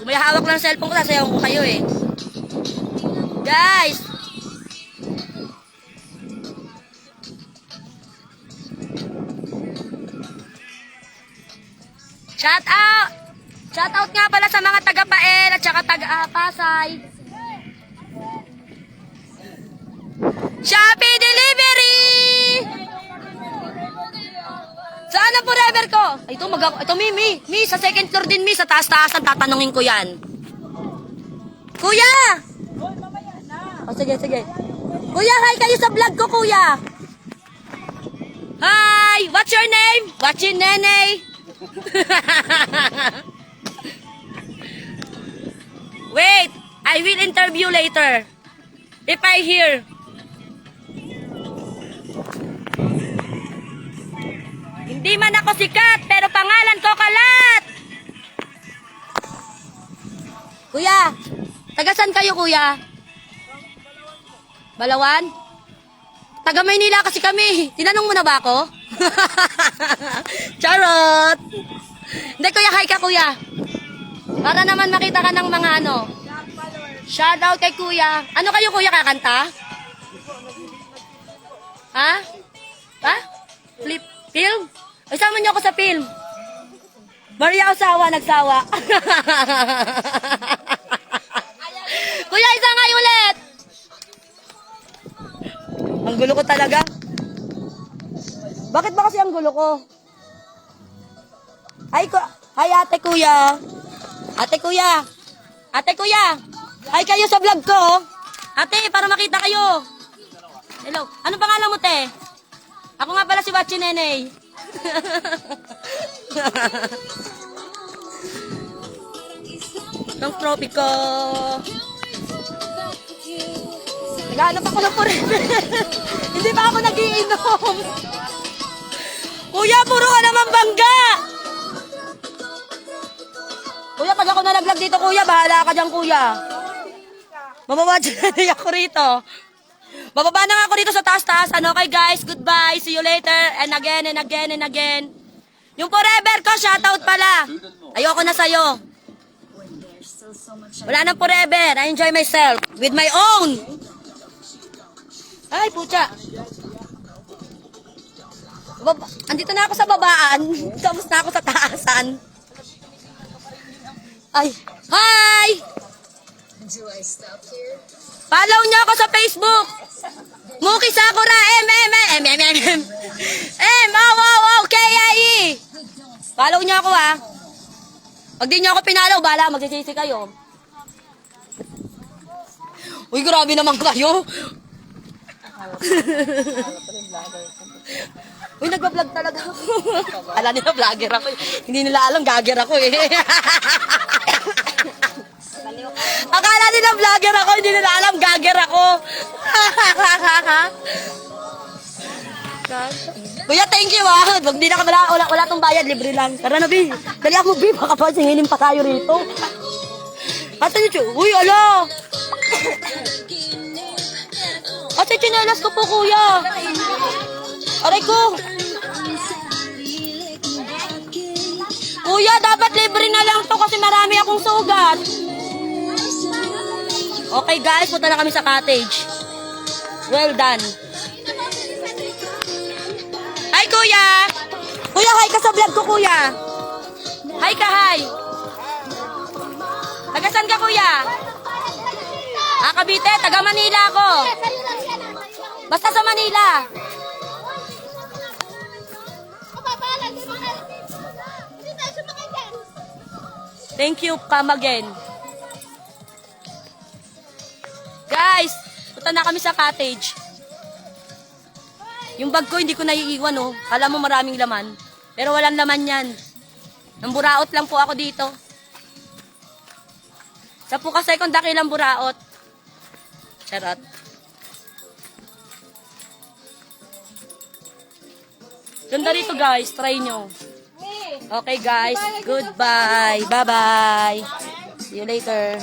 Kung may hawak lang cellphone ko, sasayaw ko kayo eh. Guys! Shout out! Shout out nga pala sa mga taga-Pael at saka taga-Pasay. Shopee Delivery! Saan ang forever ko? Ay, ito, Mi, sa second floor din, Mi. Sa taas-taasan, tatanungin ko yan. Kuya! Oh, sige. Kuya, hi kayo sa vlog ko, kuya. Hi! What's your name? Watching Nene. Wait, I will interview later. If I hear. Hindi man ako sikat, pero pangalan ko Kalat. Kuya, taga saan kayo, kuya? Balawan? Taga Maynila kasi kami. Tinanong mo na ba ako? Charot! Hindi, kuya, hi ka, kuya. Para naman makita ka ng mga ano. Shout out kay kuya. Ano kayo, kuya, kakanta? Ha? Ha? Film? Ay, sama niyo ako sa film. Maria Osawa, nagsawa. Kuya, isa nga ulit. Ang gulo ko talaga. Bakit ba kasi ang gulo ko? Hi, ate kuya. Ate kuya. Ate kuya. Hi kayo sa vlog ko. Ate, para makita kayo. Hello. Ano pangalan mo, te? Ako nga pala si Wachi Nene. Ng tropiko. Naghahanap ako ng forever. Hindi pa ako nagiinom. Kuya, puro ka naman bangga. Kuya, pag ako nalaglag dito, kuya, bahala ka dyan, kuya. Mababadya na ako rito. Bababa na nga ako dito sa taas-taas. Okay, guys, goodbye. See you later. And again, and again, and again. Yung forever ko, shoutout pala. Ayoko na sa'yo. Wala nang forever. I enjoy myself with my own. Ay, pucha. Andito na ako sa babaan. Tapos na ako sa taasan. Ay, hi! Follow nyo ako sa Facebook. Muki Sakura, M-O-O-K-I-E. Follow nyo ako, ha. Pag di nyo ako pinalaw, bala, magsisisi kayo. Uy, grabe naman kayo. Uy, nagbablog talaga ako. Alam nila, vlogger ako. Hindi nila alam, gagger ako eh. Akala nila vlogger ako, hindi nila alam, gagger ako. Kuya, thank you ah. Wag din na wala tong bayad, libre lang. Tara na, Bi. Dali ako, Bi. Baka pa singilin pa tayo rito. Asan yun? Uy, ala. Ate, chinelas ko po, kuya. Aray ko. Kuya, dapat libre na lang to kasi marami akong sugat. Okay guys, punta na kami sa cottage. Well done. Hi kuya. Kuya, hi ka sa vlog ko, kuya. Hi ka, hi. Taga saan ka, kuya? Cavite, taga Manila ako. Basta sa Manila. Thank you, come again. Guys, punta na kami sa cottage. Yung bag ko hindi ko naiiwan, oh. Alam mo maraming laman. Pero walang laman yan. Nang buraot lang po ako dito. Sa puka second dakilang buraot. Charot. Ganda rito guys, try nyo. Okay guys, goodbye. Bye-bye. See you later.